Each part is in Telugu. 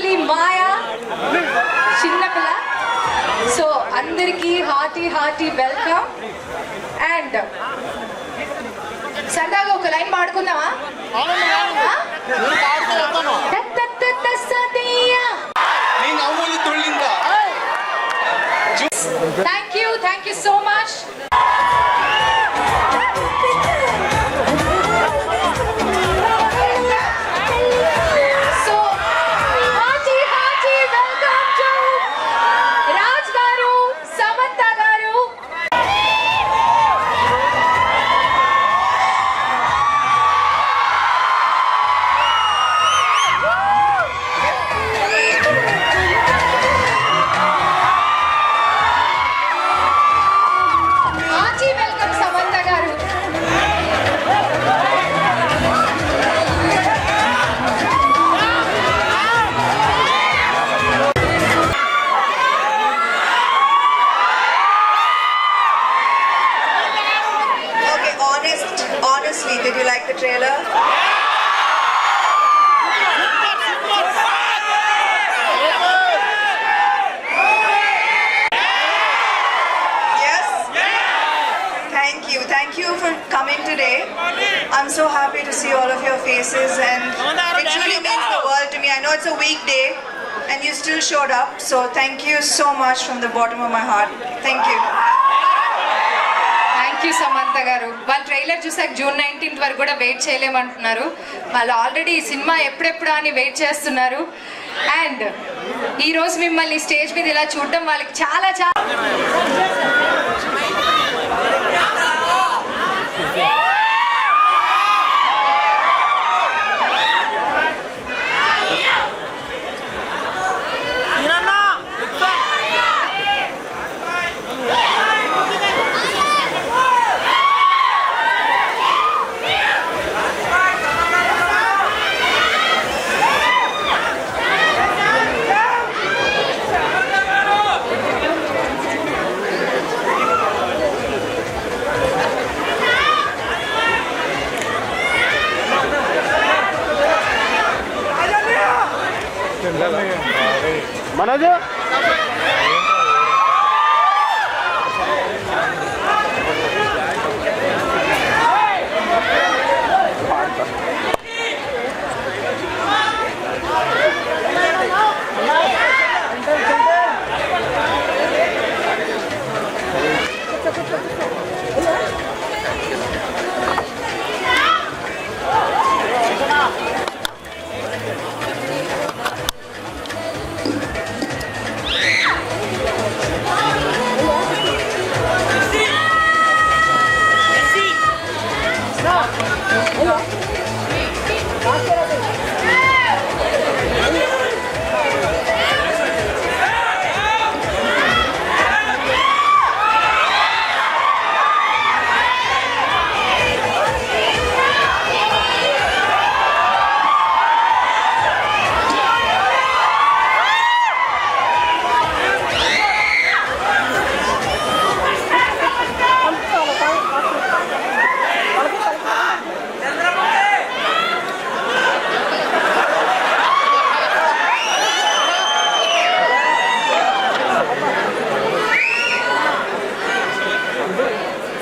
లవ్లీ మాయా చిన్నపిల్ల. సో అందరికీ హార్టీ వెల్కమ్. అండ్ సరదాగా ఒక లైన్ పాడుకుందామా? Thank you so much. Honestly, did you like the trailer? Yes? Thank you for coming today. I'm so happy to see all of your faces, and it truly means the world to me. I know it's a weekday and you still showed up, so thank you so much from the bottom of my heart. Thank you. Samantha గారు వాళ్ళ ట్రైలర్ చూసాక June 19th వరకు కూడా వెయిట్ చేయలేమంటున్నారు. వాళ్ళు ఆల్రెడీ ఈ సినిమా ఎప్పుడెప్పుడు అని వెయిట్ చేస్తున్నారు. అండ్ ఈరోజు మిమ్మల్ని స్టేజ్ మీద ఇలా చూడడం వాళ్ళకి చాలా Manoj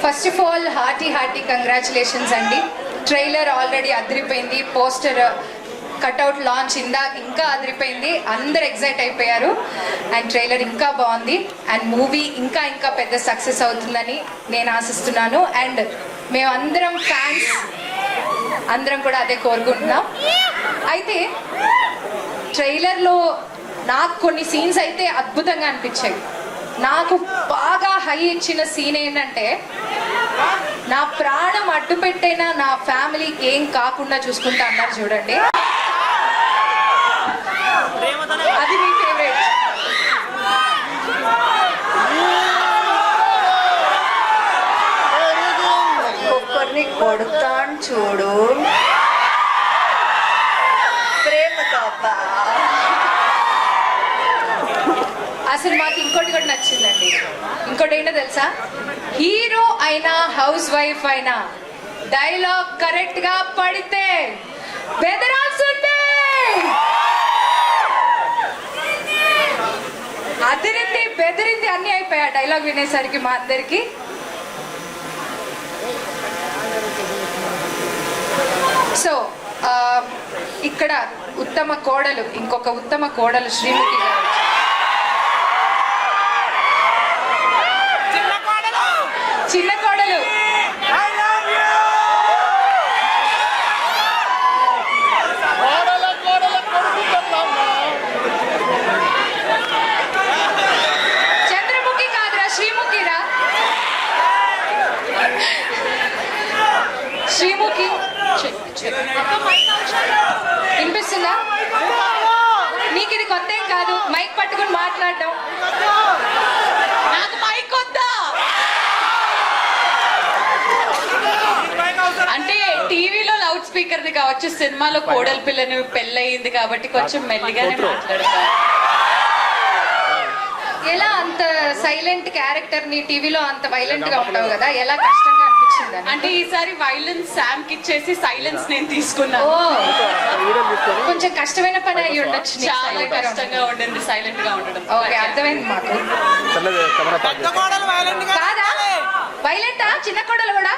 first of all hearty congratulations అండి. ట్రైలర్ ఆల్రెడీ అదిరిపోయింది. పోస్టర్ కట్అవుట్ లాంచ్ ఇంకా అదిరిపోయింది. అందరు ఎక్సైట్ అయిపోయారు. అండ్ ట్రైలర్ ఇంకా బాగుంది. అండ్ మూవీ ఇంకా పెద్ద సక్సెస్ అవుతుందని నేను ఆశిస్తున్నాను. అండ్ మేమందరం ఫ్యాన్స్ అందరం కూడా అదే కోరుకుంటున్నాం. అయితే ట్రైలర్లో నాకు కొన్ని సీన్స్ అయితే అద్భుతంగా అనిపించాయి. నాకు బాగా హై ఇచ్చిన సీన్ ఏంటంటే, నా ప్రాణం అడ్డు పెట్టైనా నా ఫ్యామిలీకి ఏం కాకుండా చూసుకుంటా అన్నారు చూడండి. అది మీ ఫేవరెట్. ఒక్కొక్కరిని కొడుతాను చూడు, ప్రేమతో. అసలు మాకు ఇంకోటి కూడా నచ్చిందండి. ఇంకోటి ఏంటో తెలుసా, హీరో అయినా హౌస్ వైఫ్ అయినా డైలాగ్ కరెక్ట్ గా పడితే బెదరాల్సిందే. డైలాగ్ వినేసరికి మా అందరికి సో ఇక్కడ ఉత్తమ కోడలు, ఇంకొక ఉత్తమ కోడలు శ్రీముఖి గారు. చిన్న కోడలు చంద్రముఖి కాదురా, శ్రీముఖిరా. శ్రీముఖి వినిపిస్తుందా? నీకు ఇది కొత్త ఏం కాదు, మైక్ పట్టుకుని మాట్లాడడం. నాకు మైక్ వద్దా? అంటే టీవీలో లౌడ్ స్పీకర్ ది కావచ్చు, సినిమాలో కోడలి పిల్లని పెళ్ళయింది కాబట్టి కొంచెం మెల్లిగానే మాట్లాడతారు. ఎలా అంత సైలెంట్ క్యారెక్టర్ ని టీవీలో అంత వైలెంట్ గా ఉంటావు కదా, ఎలా కష్టంగా అనిపించింది? అంటే ఈసారి వైలెన్స్ శామ్ కి ఇచ్చేసి సైలెన్స్ నేను తీసుకున్నాను. కొంచెం కష్టమైన పని అయ్యి ఉండొచ్చు. చాలా కష్టంగా ఉండింది సైలెంట్ గా ఉండడం. ఓకే, అర్థమైంది మాకు. కాదా వైలెంటా? చిన్న కోడలు కూడా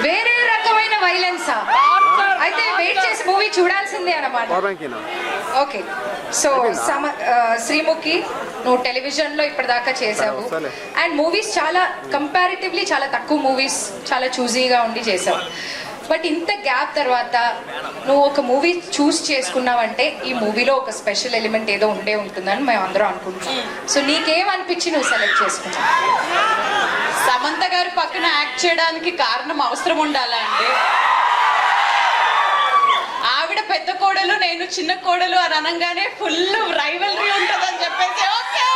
వేరే రకమైన వైలెన్సా? అయితే వెయిట్ చేసి మూవీ చూడాల్సిందే అన్నమాట. ఓకే, సో శ్రీముఖి, నువ్వు టెలివిజన్ లో ఇప్పటిదాకా చేసావు అండ్ మూవీస్ చాలా కంపారిటివ్లీ చాలా తక్కువ మూవీస్ చాలా చూజీగా ఉండి చేసావు. బట్ ఇంత గ్యాప్ తర్వాత నువ్వు ఒక మూవీ చూస్ చేసుకున్నావంటే ఈ మూవీలో ఒక స్పెషల్ ఎలిమెంట్ ఏదో ఉండే ఉంటుందని మేము అందరం అనుకుంటున్నాం. సో నీకేమనిపించి నువ్వు సెలెక్ట్ చేసుకున్నావు? సమంత గారు పక్కన యాక్ట్ చేయడానికి కారణం అవసరం ఉండాలా అండి? ఆవిడ పెద్ద కోడలు, నేను చిన్న కోడలు అని అనగానే ఫుల్ రైవల్రీ ఉంటుందని చెప్పేసి okay.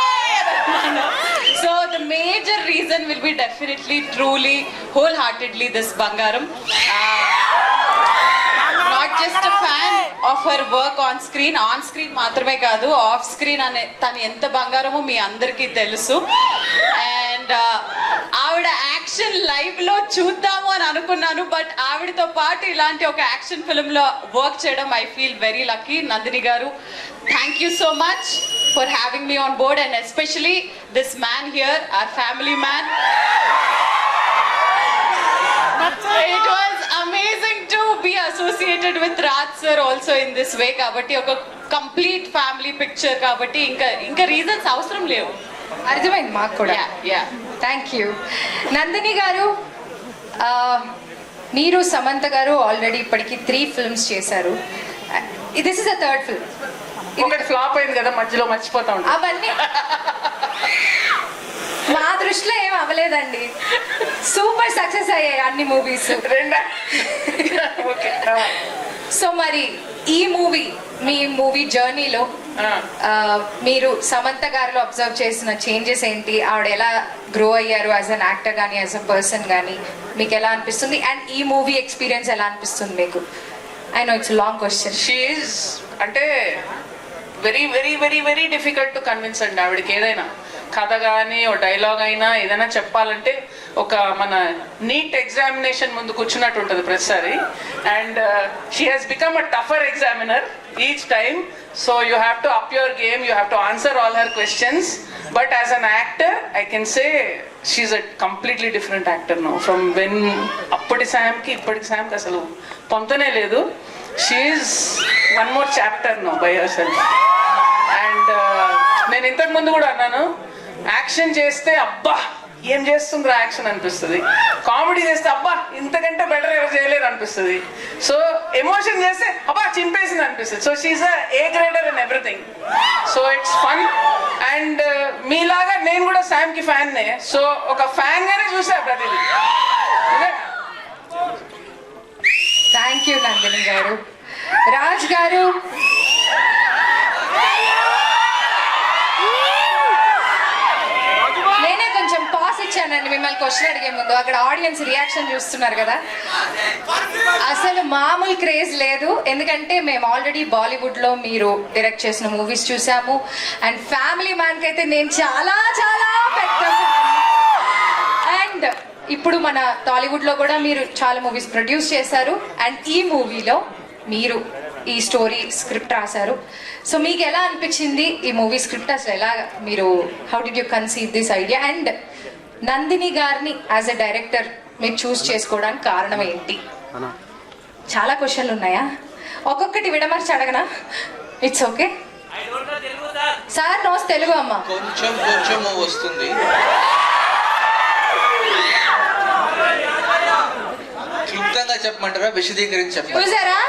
So the major reason will be definitely truly wholeheartedly this Bangaram. Not just a fan of her work on screen మాత్రమే కాదు, ఆఫ్ స్క్రీన్ అనే తను ఎంత బంగారమో మీ అందరికీ తెలుసు. అండ్ ఆవిడ యాక్షన్ లైవ్ లో చూద్దాము అని అనుకున్నాను, బట్ ఆవిడతో పాటు ఇలాంటి ఒక యాక్షన్ ఫిల్మ్ లో వర్క్ చేయడం I feel very lucky. Nandini garu, thank you so much for having me on board and especially this man here, our family man. It was amazing to be associated with Raj sir also in this way. కాబట్టి ఒక కంప్లీట్ ఫ్యామిలీ పిక్చర్ కాబట్టి ఇంకా రీజన్స్ అవసరం లేవు. అర్థమైంది మాకు కూడా. Thank you. నందిని గారు, మీరు సమంత గారు ఆల్రెడీ ఇప్పటికి 3 films చేశారు. This is the third film. ఒకటి ఫ్లాప్ అయింది కదా, మధ్యలో మర్చిపోతా ఉంటాం. అవన్నీ మా దృష్టిలో ఏం అవ్వలేదండి, సూపర్ సక్సెస్ అయ్యాయి అన్ని మూవీస్. సో మరి ఈ మూవీ, మీ మూవీ జర్నీలో మీరు సమంత గారిలో అబ్జర్వ్ చేసిన చేంజెస్ ఏంటి? ఆవిడ ఎలా గ్రో అయ్యారు యాజ్ అన్ యాక్టర్ కానీ యాజ్ అ పర్సన్ కానీ మీకు ఎలా అనిపిస్తుంది? అండ్ ఈ మూవీ ఎక్స్పీరియన్స్ ఎలా అనిపిస్తుంది మీకు? I know it's long question. She is అంటే very very very very difficult to convince అండి. ఆవిడకి ఏదైనా కథ కానీ ఓ డైలాగ్ అయినా ఏదైనా చెప్పాలంటే ఒక మన నీట్ ఎగ్జామినేషన్ ముందు కూర్చున్నట్టు ఉంటుంది ప్రతిసారి. And she has become a tougher examiner each time. So you have to up your game, you have to answer all her questions. But as an actor I can say she's a completely different actor no. From when అప్పటి శామ్కి ఇప్పటికి శామ్కి అసలు పొంతనే లేదు. She's one more chapter no by herself. And నేను ఇంతకు ముందు కూడా అన్నాను, యాక్షన్ చేస్తే అబ్బా ఏం చేస్తుందిరా యాక్షన్ అనిపిస్తుంది, కామెడీ చేస్తే అబ్బా ఇంతకంటే బెటర్ ఎవరు చేయలేరు అనిపిస్తుంది, సో ఎమోషన్ చేస్తే అబ్బా చింపేసింది అనిపిస్తుంది. So she's A grader in everything. So it's fun. And మీలాగా నేను కూడా శామ్ కి ఫ్యాన్ నే. సో ఒక ఫ్యాన్ గానే చూసా ప్రతిదీ. థ్యాంక్ యూ నందిని గారు. రాజ్ గారు, నేనే కొంచెం పాస్ ఇచ్చానండి మిమ్మల్ని క్వశ్చన్ అడిగే ముందు. అక్కడ ఆడియన్స్ రియాక్షన్ చూస్తున్నారు కదా, అసలు మామూలు క్రేజ్ లేదు. ఎందుకంటే మేము ఆల్రెడీ బాలీవుడ్ లో మీరు డైరెక్ట్ చేసిన మూవీస్ చూసాము. అండ్ ఫ్యామిలీ మ్యాన్ కి అయితే నేను చాలా చాలా పెద్ద అండ్ ఇప్పుడు మన టాలీవుడ్ లో కూడా మీరు చాలా మూవీస్ ప్రొడ్యూస్ చేశారు. అండ్ ఈ మూవీలో మీరు ఈ స్టోరీ స్క్రిప్ట్ రాశారు. సో మీకు ఎలా అనిపించింది ఈ మూవీ స్క్రిప్ట్, అసలు ఎలా మీరు how did you conceive this idea, and Nandini గారిని యాజ్ ఎ డైరెక్టర్ మీరు చూస్ చేసుకోవడానికి కారణం ఏంటి? చాలా క్వశ్చన్లు ఉన్నాయా, ఒక్కొక్కటి విడమర్చి అడగనా? It's okay sir. Knows Telugu అమ్మ కొంచెం కొంచెం వస్తుంది. క్లుప్తంగా చెప్పమంటారా, విశదీకరించి చెప్పమంటారా? చూసారా,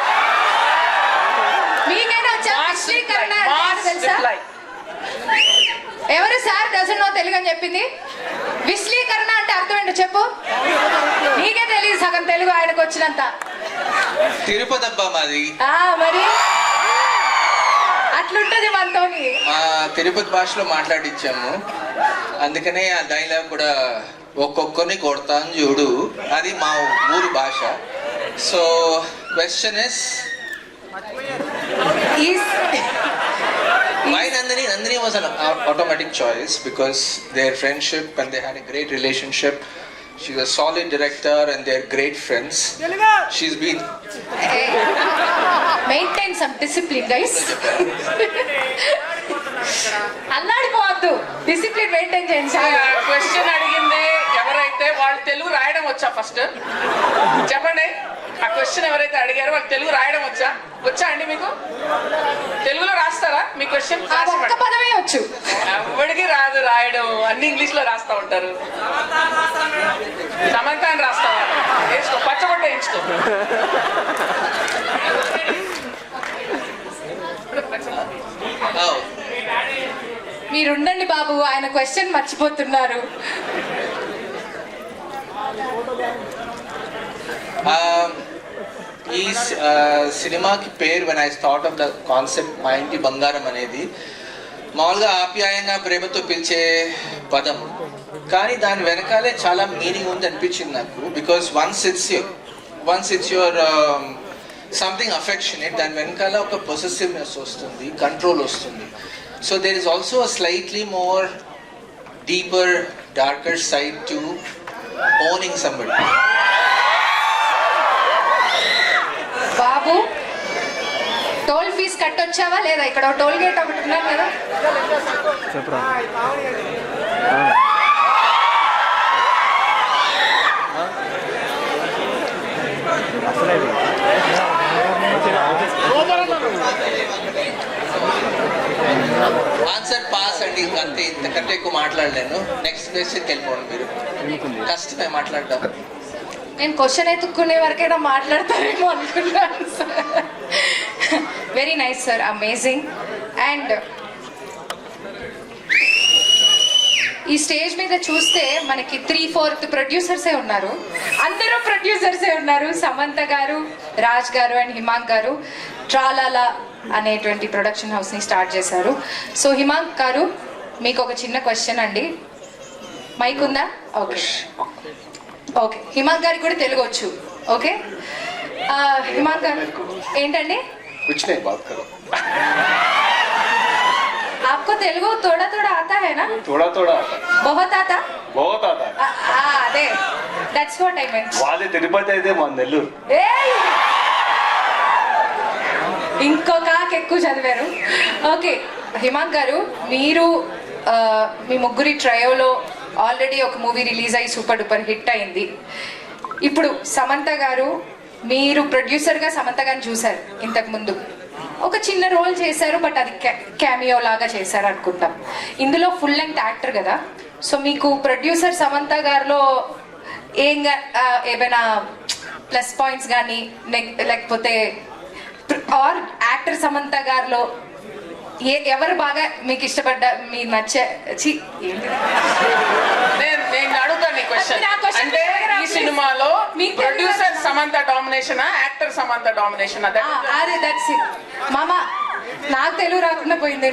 మీకైనా వచ్చా విశ్వీకరణ అంటే తెలుసా? ఎవరు సార్ డజన్ నో తెలుగు అని చెప్పింది? విశ్లీకరణ అంటే అర్థం ఏంటో చెప్పు. నీకే తెలియదు సగం తెలుగు ఆయనకు వచ్చినంత. తిరుపతి అబ్బా మాది. మరి అట్లుంటది మనతోని. మా తిరుపతి భాషలో మాట్లాడించాము, అందుకనే ఆ డైలాగ్ కూడా ఒక్కొక్కరిని కొడతాను చూడు, అది మా ఊరి భాష. So question is why Nandini? Nandini was an automatic choice because their friendship and they had a great relationship. She's a solid director and they're great friends. She's been maintain some discipline guys. అల్లాడిపోవద్దు, డిసిప్లిన్ మెయింటైన్ చేయండి సార్. క్వశ్చన్ అడిగింది ఎవరైతే వాళ్ళు తెలుగు రాయడం వచ్చా ఫస్ట్ చెప్పండి. ఆ క్వశ్చన్ ఎవరైతే అడిగారో వాళ్ళు తెలుగు రాయడం వచ్చా అండి మీకు? తెలుగులో రాస్తారా మీ క్వశ్చన్? ఒక్క పదమే వచ్చు. ఎవరికి రాదు రాయడం, అన్ని ఇంగ్లీష్ లో రాస్తా ఉంటారు. సమంత అని రాస్తావా? వేసుకో, పచ్చబొట్ట వేయించుకో. oh, మీరుండండి బాబు, ఆయన క్వశ్చన్ మర్చిపోతున్నారు. ఈ సినిమాకి పేరు when I thought of the concept మా ఇంటి బంగారం అనేది మామూలుగా ఆప్యాయంగా ప్రేమతో పిలిచే పదం, కానీ దాని వెనకాలే చాలా మీనింగ్ ఉంది అనిపించింది నాకు. Because once it's your something affectionate, దాని వెనకాల ఒక పొసెసివ్నెస్ వస్తుంది, కంట్రోల్ వస్తుంది. So there is also a slightly more deeper darker side to owning somebody. బాబు టోల్ ఫీజు కట్టొచ్చావా లేదా? ఇక్కడ టోల్ గేట్ ఒకటి ఉన్నారు కదా. ఆన్సర్ పాస్ అండి, అంతే. ఇంతకంటే ఎక్కువ మాట్లాడలేను. నెక్స్ట్ క్వశ్చన్కి వెళ్ళిపోండి. మీరు కష్టమే మాట్లాడడం. నేను క్వశ్చన్ ఎత్తుక్కునే వరకైనా మాట్లాడతారేమో అనుకున్నాను sir. Very nice sir, amazing. And ఈ స్టేజ్ మీద చూస్తే మనకి 3/4 ప్రొడ్యూసర్సే ఉన్నారు. అందరూ ప్రొడ్యూసర్సే ఉన్నారు. సమంత గారు, రాజ్ గారు అండ్ హిమాంక్ గారు ట్రాలాలా అనేటువంటి ప్రొడక్షన్ హౌస్ని స్టార్ట్ చేశారు. సో హిమాంక్ గారు, మీకు ఒక చిన్న క్వశ్చన్ అండి. మైక్ ఉందా? Okay okay. హిమాంక్ గారికి కూడా తెలుగు వచ్చు. ఓకే హిమాంక్ గారు ఏంటండి? कुछ नहीं, बात करो. आपको तेलुगु थोड़ा थोड़ा आता है ना? थोड़ा थोड़ा आता है. बहुत आता? बहुत आता है. అదే, దట్స్ వాట్ ఐ మెంట్. వాళ్ళే తిరుపతి అయితే మన నెల్లూరు. ఇంకొక ఎక్కువ చదివారు. ఓకే హిమాంక్ గారు, మీరు మీ ముగ్గురి ట్రయోలో ఆల్రెడీ ఒక మూవీ రిలీజ్ అయ్యి సూపర్ డూపర్ హిట్ అయింది. ఇప్పుడు సమంత గారు, మీరు ప్రొడ్యూసర్గా సమంత గారిని చూశారు ఇంతకు ముందు, ఒక చిన్న రోల్ చేశారు, బట్ అది క్యామియో లాగా చేశారు అనుకుంటాం. ఇందులో ఫుల్ లెంగ్త్ యాక్టర్ కదా, సో మీకు ప్రొడ్యూసర్ సమంత గారిలో ఏమైనా ప్లస్ పాయింట్స్ కానీ లేకపోతే ఆర్ యాక్టర్ సమంత గారిలో ఎవరు బాగా మీకు ఇష్టపడ్డా, మీరు నచ్చే నేను అడుగుతాను ఈ క్వశ్చన్. అంటే ఈ సినిమాలో producer Samantha domination, actor Samantha domination? అదే దట్స్ ఇట్ మామా. నాకు తెలుగు రాకుండా పోయింది,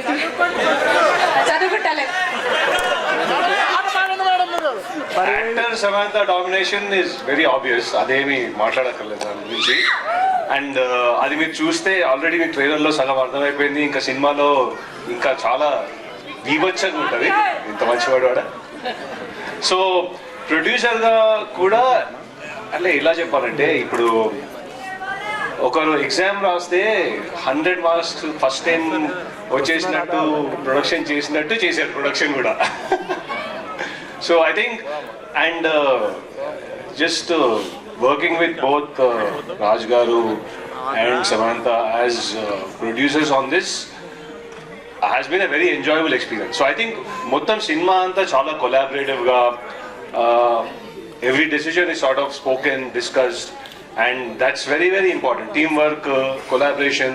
చదువుకుంటాలే. Actor Samantha domination is very obvious, అదేమి మాట్లాడక్కర్లేదు దాని గురించి. అండ్ అది మీరు చూస్తే ఆల్రెడీ మీ ట్రైలర్లో సగం అర్థమైపోయింది. ఇంకా సినిమాలో ఇంకా చాలా బీభత్సంగా ఉంటుంది. ఇంత మంచివాడు వాడ. సో ప్రొడ్యూసర్గా కూడా అంటే ఇలా చెప్పాలంటే, ఇప్పుడు ఒకరు ఎగ్జామ్ రాస్తే 100 మార్క్స్ ఫస్ట్ టైం వచ్చేసినట్టు ప్రొడక్షన్ చేసినట్టు చేశారు ప్రొడక్షన్ కూడా. So I think and just working with both Raj garu and Samantha as producers on this has been a very enjoyable experience. So I think మొత్తం సినిమా అంతా చాలా కొలాబరేటివ్గా every decision is sort of spoken, discussed, and that's very, very important. Teamwork, collaboration.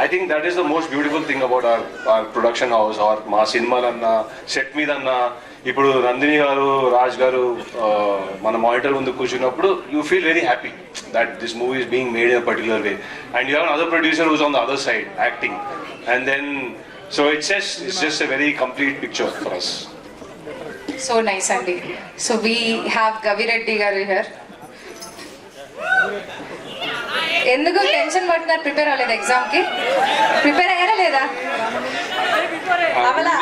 I think that is the most beautiful thing about our production house or మా సినిమాలన్నా సెట్ మీద అన్నా. ఇప్పుడు నందిని గారు రాజ్ గారు మన మానిటర్ ముందు కూర్చున్నప్పుడు you feel very happy that this movie is being made in a particular way, and you have another producer who's on the other side acting, and then so it's just a very complete picture for us. So nice అండి. సో వీ హ్యావ్ గవిరెడ్డి గారు హియర్. ఎందుకు టెన్షన్ పడుతున్నారు? ప్రిపేర్ అవ్వలేదు ఎగ్జామ్కి? ప్రిపేర్ అయ్యారా లేదా? అవలా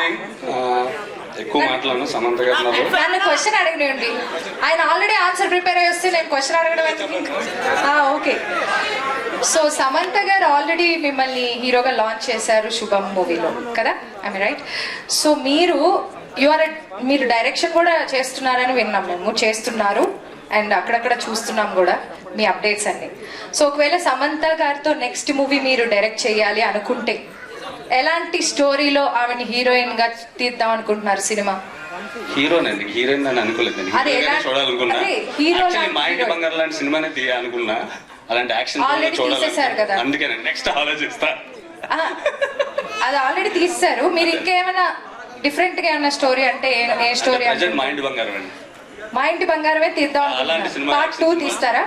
ఎక్కువ మాట్లాడను సమంత గారు నన్ను క్వశ్చన్ అడగనివ్వండి. ఆయన ఆల్రెడీ ఆన్సర్ ప్రిపేర్ అయ్యి వస్తే నేను క్వశ్చన్ అడగడం ఎందుకు? ఓకే. సో సమంత గారు ఆల్రెడీ మిమ్మల్ని హీరోగా లాంచ్ చేశారు శుభం మూవీలో కదా, ఐ మీన్ రైట్? సో మీరు డైరెక్షన్ కూడా చేస్తున్నారని విన్నాం, మేము చేస్తున్నారు అండ్ అక్కడక్కడ చూస్తున్నాం కూడా మీ అప్డేట్స్ అన్ని. సో ఒకవేళ సమంత గారితో నెక్స్ట్ మూవీ మీరు డైరెక్ట్ చేయాలి అనుకుంటే ఎలాంటి స్టోరీలో ఆమెని హీరోయిన్ గా తీద్దాం అనుకుంటున్నారు సినిమా? హీరోనండి, హీరోయిన్ అని అనుకోలేదండి, చూడాలనుకున్నా. మా ఇంటి బంగారు లాంటి సినిమానే తీయాలనుకున్నా, అలాంటి యాక్షన్ చూడాలి, అందుకేనండి నెక్స్ట్ ఆలోచిస్తా. అది ఆల్రెడీ తీస్తారు. మీరు ఇంకేమైనా డిఫరెంట్ గా ఏమైనా స్టోరీ అంటే ఏ స్టోరీ? మా ఇంటి బంగారం అండి. మా ఇంటి బంగారమే తీద్దాం. పార్ట్ 2 తీస్తారా?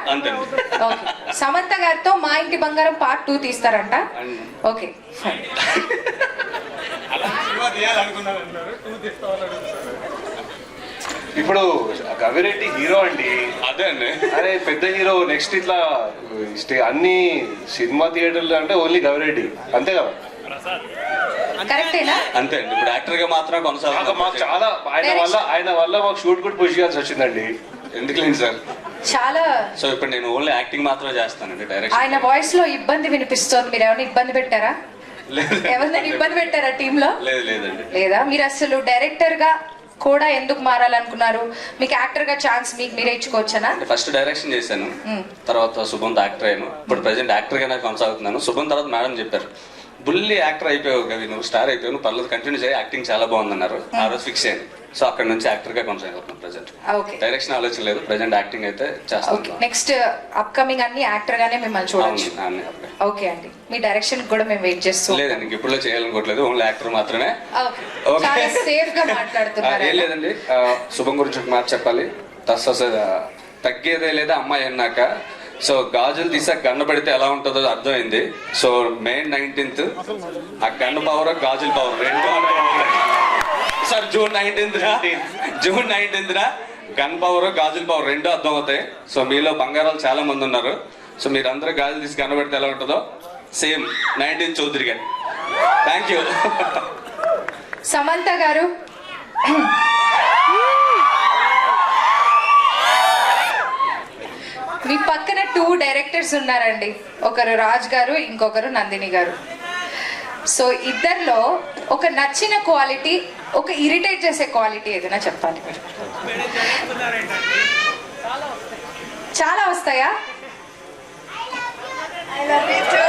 ఓకే. సమంత గారితో మా ఇంటి బంగారం పార్ట్ 2 తీస్తారంట. ఓకే. ఇప్పుడు గవిరెడ్డి హీరో అండి. అదే అండి. అరే పెద్ద హీరో నెక్స్ట్ ఇట్లా అన్ని సినిమా థియేటర్లు అంటే ఓన్లీ గవిరెడ్డి, అంతే కదా? కరెక్టేనా? అంతే అండి. ఇప్పుడు యాక్టర్ గా మాత్రం కొనసాగుతాం. మాకు చాలా ఆయన వల్ల మాకు షూట్ కూడా పుష్ చేయాల్సి వచ్చిందండి. ఎందుకు లేదు సార్? చాలా. సో ఇప్పుడు నేను ఓన్లీ యాక్టింగ్ మాత్రమే చేస్తానండి, డైరెక్షన్. ఆయన వాయిస్ లో ఇబ్బంది వినిపిస్తోంది. మీరు ఎవరిని ఇబ్బంది పెట్టారా? ఎవరిని ఇబ్బంది పెట్టారా టీమ్ లో? లేదండి. లేదా? మీరు అసలు డైరెక్టర్ గా కూడా ఎందుకు మారాలనుకున్నారు? మీకు యాక్టర్ గా ఛాన్స్ మీకు మీరే ఇచ్చుకోవచ్చనా? ఫస్ట్ డైరెక్షన్ చేశాను, తర్వాత శుభంతో యాక్టర్ అయ్యాను. ఇప్పుడు ప్రెసెంట్ యాక్టర్ గానే కొనసాగుతున్నాను. శుభం తర్వాత మేడం చెప్పారు, బుల్లి యాక్టర్ అయిపోయావు కవి, నువ్వు స్టార్ అయిపోయావు, పర్లేదు కంటిన్యూ చేయి, యాక్టింగ్ చాలా బాగుందన్నారు. ఆ రోజు ఫిక్స్ అయ్యాను. సో అక్కడ నుంచి యాక్టర్ గా కొనసాగుతున్నాను ప్రెసెంట్. డైరెక్షన్ ఆలోచన లేదు, ప్రెసెంట్ యాక్టింగ్ అయితే చేస్తాను. నెక్స్ట్ అప్కమింగ్ అన్ని యాక్టర్ గానే మిమ్మల్ని చూడొచ్చు. ఓకే అండి. మీ డైరెక్షన్ కూడా మేము వెయిట్ చేస్తాం. లేదండి, ఇప్పుడు చేయాలనుకోవట్లేదు, ఓన్లీ యాక్టర్ మాత్రమే. సేఫ్ గా మాట్లాడుతున్నారు. ఏం లేదండి, శుభం గురించి ఒక మాట చెప్పాలి. తగ్గేదే లేదా అమ్మాయి అన్నాక. సో గాజులు తీసాక గన్న పడితే ఎలా ఉంటుందో అర్థమైంది. సో May 19th ఆ గన్న పవర్ గాజుల పవర్ రెండు sir June 19th gun power గాజుల పవర్ రెండు అర్థం అవుతాయి. సో మీలో బంగారాలు చాలా మంది ఉన్నారు. సో మీరందరూ గాజులు తీసి గన్న పడితే ఎలా ఉంటుందో సేమ్ 19 చౌదరి గారు. Thank you. సమంత గారు, మీ పక్కన 2 డైరెక్టర్స్ ఉన్నారండి. ఒకరు రాజ్ గారు, ఇంకొకరు నందిని గారు. సో ఇద్దరిలో ఒక నచ్చిన క్వాలిటీ, ఒక ఇరిటేట్ చేసే క్వాలిటీ ఏదైనా చెప్పాలి. చాలా వస్తాయా? I love you too.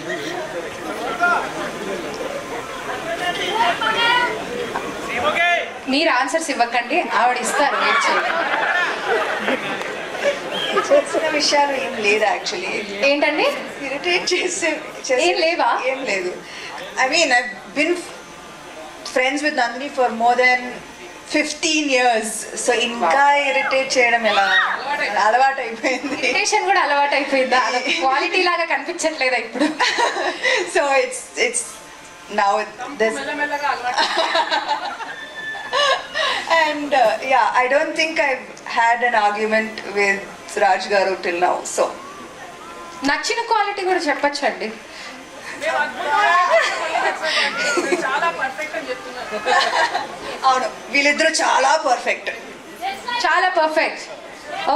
Thank you. మీరు ఆన్సర్స్ ఇవ్వకండి, ఆవిడ ఇస్తారు. వెయిట్ చేయండి. చేసిన విషయాలు ఏం లేదు యాక్చువల్లీ. ఏంటండి? ఇరిటేట్ చేసే ఏం లేవా? ఏం లేదు. I mean I been friends with Nandini for more than 15 years. So ఇంకా ఇరిటేట్ చేయడం ఎలా? అలవాటు అయిపోయింది. ఇరిటేషన్ కూడా అలవాటు అయిపోయిందా? క్వాలిటీ లాగా కనిపించట్లేదా ఇప్పుడు? So it's now this. And yeah, I don't think I've had an argument with Raj Garu till now. So నచ్చిన క్వాలిటీ కూడా చెప్పచ్చండి. అవును, వీళ్ళిద్దరూ చాలా పర్ఫెక్ట్. చాలా perfect.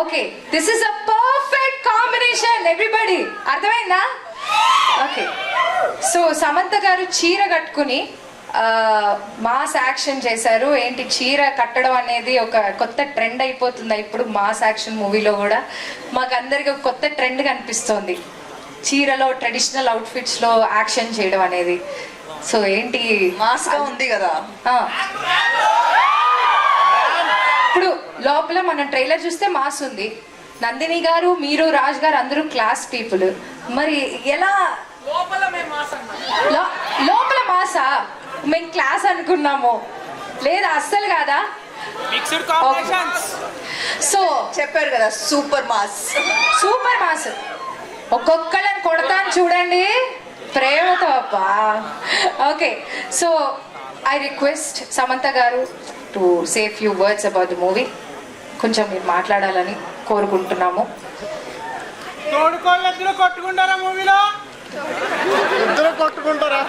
Okay, this is a perfect combination everybody. అర్థమైందా? ఓకే, సో సమంత గారు చీర కట్టుకుని మాస్ యాక్షన్ చేశారు. ఏంటి చీర కట్టడం అనేది ఒక కొత్త ట్రెండ్ అయిపోతుంది ఇప్పుడు మాస్ యాక్షన్ మూవీలో కూడా. మాకు అందరికి ఒక కొత్త ట్రెండ్ కనిపిస్తోంది చీరలో ట్రెడిషనల్ అవుట్ఫిట్స్లో యాక్షన్ చేయడం అనేది. సో ఏంటి మాస్గా ఉంది కదా. ఇప్పుడు లోపల మనం ట్రైలర్ చూస్తే మాస్ ఉంది. నందిని గారు, మీరు, రాజ్ గారు అందరూ క్లాస్ పీపుల్. మరి ఎలా లోపల మాసా? మేము క్లాస్ అనుకున్నాము. లేదా అస్సలు కాదా? సో చెప్పారు కదా సూపర్ మాస్. Super mass. ఒక్కొక్కళ్ళని కొడతాను చూడండి ప్రేమతో అబ్బా. Okay, so I request Samantha garu to say few words about the movie. కొంచెం మీరు మాట్లాడాలని కోరుకుంటున్నాము. తోడుకోళ్ళిద్దరు కొట్టుకుంటారా మూవీలో? ఇద్దరు కొట్టుకుంటారా?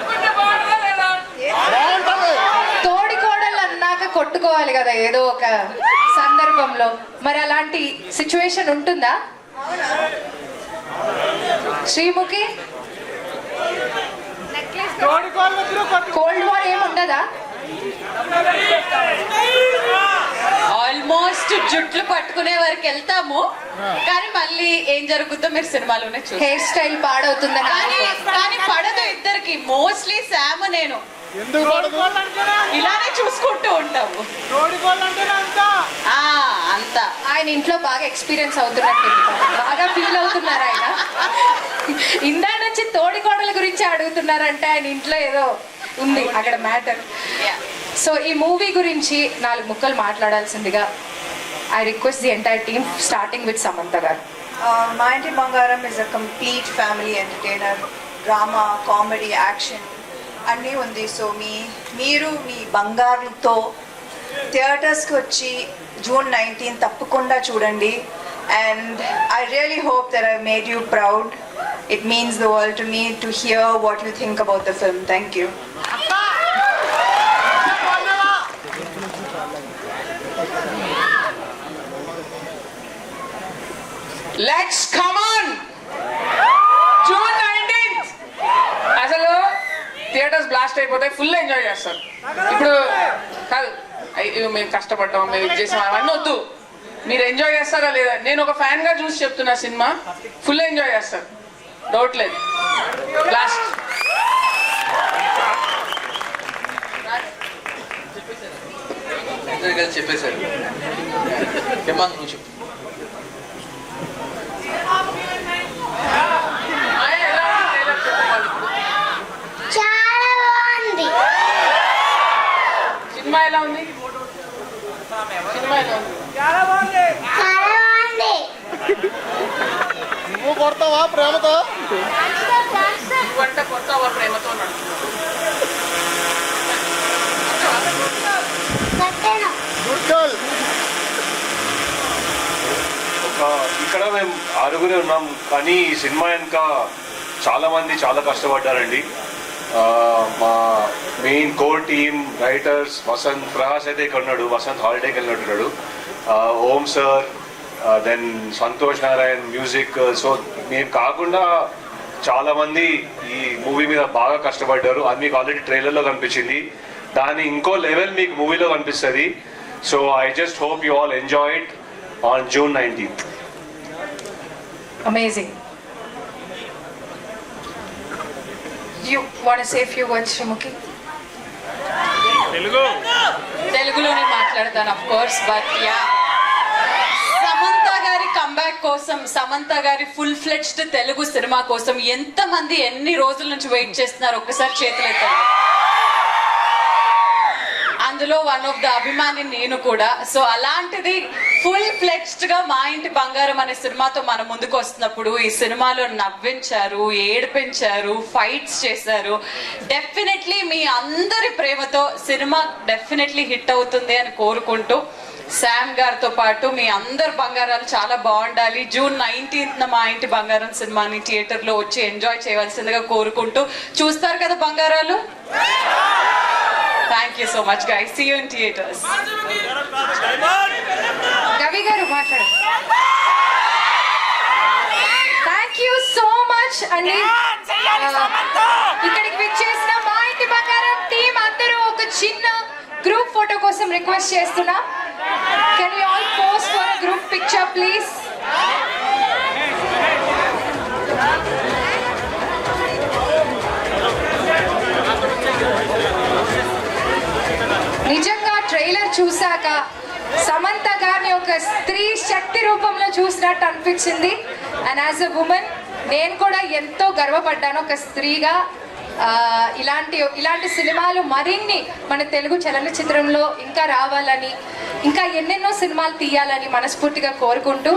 తోడి కోడలు అన్నాక కొట్టుకోవాలి కదా ఏదో ఒక సందర్భంలో. మరి అలాంటి సిచ్యువేషన్ ఉంటుందా శ్రీముఖి? తోడుకోళ్ళిద్దరు కోల్డ్ వార్ ఏముండదా? ఆల్మోస్ట్ జుట్లు పట్టుకునే వరకు వెళ్తాము, కానీ మళ్ళీ ఏం జరుగుతుందో మీరు సినిమాలోనే చూస్తారు. హెయిర్ స్టైల్ పాడవుతుందని కానీ పడదు ఇద్దరికి. మోస్ట్లీ శామ్ నేను ఎందుకు పడదు? ఇలానే చూసుకుంటూ ఉంటాము. తోడుకోళ్ళంటేనే అంతా ఆయన ఇంట్లో బాగా ఎక్స్పీరియన్స్ అవుతున్నట్టు బాగా ఫీల్ అవుతున్నారు ఆయన. ఇందా నుంచి తోడి కోడల గురించి అడుగుతున్నారంటే ఆయన ఇంట్లో ఏదో ఉంది అక్కడ మ్యాటర్. సో ఈ మూవీ గురించి 4 ముక్కలు మాట్లాడాల్సిందిగా I request the entire team starting with Samantha garu. Maa Inti Bangaram is a complete family entertainer. Drama, comedy, action అన్నీ ఉంది. సో మీరు మీ బంగారుతో థియేటర్స్కి వచ్చి June 19 తప్పకుండా చూడండి. And I really hope that I made you proud. It means the world to me to hear what you think about the film. Thank you. Let's come on June 19th అసలు థియేటర్స్ బ్లాస్ట్ అయిపోతాయి, ఫుల్ ఎంజాయ్ చేస్తారు. ఇప్పుడు కాదు అయ్యో మేము కష్టపడ్డాం, మేము ఇది చేసాం అవన్నీ వద్దు. మీరు ఎంజాయ్ చేస్తారా లేదా? నేను ఒక ఫ్యాన్ గా చూసి చెప్తున్నా, సినిమా ఫుల్ ఎంజాయ్ చేస్తారు, డౌట్ లేదు. బ్లాస్ట్. చెప్పేశారు. ఏమా నువ్వు చెప్పు. సినిమా ఎలా ఉంది? సినిమా ఎలా ఉంది? నువ్వు కొడతావా ప్రేమతో? నువ్వంటే కొడతావా ప్రేమతో? ఇక్కడ మేము 6 ఉన్నాం, కానీ ఈ సినిమా వెనుక చాలా మంది చాలా కష్టపడ్డారండి. మా main core team writers Vasanth Prakash అయితే ఇక్కడ ఉన్నాడు, వసంత్ హాలిడేకి వెళ్ళినట్టున్నాడు. Om sir, then Santosh Narayan music. So మేము కాకుండా చాలా మంది ఈ మూవీ మీద బాగా కష్టపడ్డారు. అది మీకు ఆల్రెడీ ట్రైలర్లో కనిపించింది. దాని ఇంకో లెవెల్ మీకు మూవీలో కనిపిస్తుంది. So I just hope you all enjoy it on June 19th. Amazing. You want to say a few words, Shrimuki? తెలుగులోనే మాట్లాడతాను of course, but yeah, Samantha గారి కంబ్యాక్ కోసం, సమంత గారి ఫుల్ ఫ్లెడ్జ్డ్ తెలుగు సినిమా కోసం ఎంతమంది ఎన్ని రోజుల నుంచి వెయిట్ చేస్తున్నారు ఒక్కసారి చేతులు ఎత్తండి. అందులో వన్ ఆఫ్ ద అభిమాని నేను కూడా. సో అలాంటిది ఫుల్ ఫ్లెడ్జ్డ్ గా మా ఇంటి బంగారం అనే సినిమాతో మన ముందుకు వస్తున్నప్పుడు ఈ సినిమాలో నవ్వించారు, ఏడిపించారు, ఫైట్స్ చేశారు. డెఫినెట్లీ మీ అందరి ప్రేమతో సినిమా డెఫినెట్లీ హిట్ అవుతుంది అని కోరుకుంటూ, శామ్ గారితో పాటు మీ అందరు బంగారాలు చాలా బాగుండాలి. June 19th మా ఇంటి బంగారం సినిమాని థియేటర్లో వచ్చి ఎంజాయ్ చేయవలసిందిగా కోరుకుంటూ, చూస్తారు కదా బంగారాలు? Thank you so much guys. See you in theaters. Ravi గారు మాట్లాడు. థ్యాంక్ యూ సో మచ్ అండి. ఇక్కడికి విచ్చేసిన మా ఇంటి బంగారం టీం అందరూ ఒక చిన్న గ్రూప్ ఫోటో కోసం రిక్వెస్ట్ చేస్తున్నా. Can you all post for a group picture please? నిజంగా ట్రైలర్ చూసాక సమంత గారిని ఒక స్త్రీ శక్తి రూపంలో చూసినట్టు అనిపించింది. అండ్ యాజ్ అ ఉమెన్ నేను కూడా ఎంతో గర్వపడ్డాను ఒక స్త్రీగా. ఇలాంటి సినిమాలు మరిన్ని మన తెలుగు చలనచిత్రంలో ఇంకా రావాలని, ఇంకా ఎన్నెన్నో సినిమాలు తీయాలని మనస్ఫూర్తిగా కోరుకుంటూ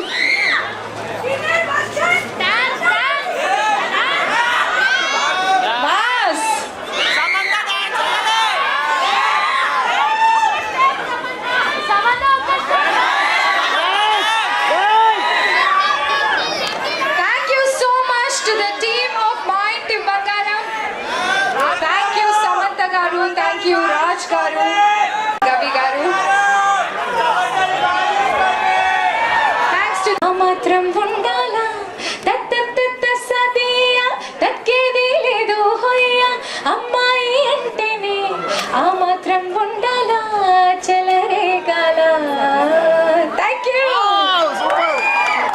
థ్యాంక్ యూ రాజ్ గారు, గవి గారు. మాత్రం ఉండాలా సదియా తగ్గేది లేదు హొయ్య అమ్మాయి అంటేనే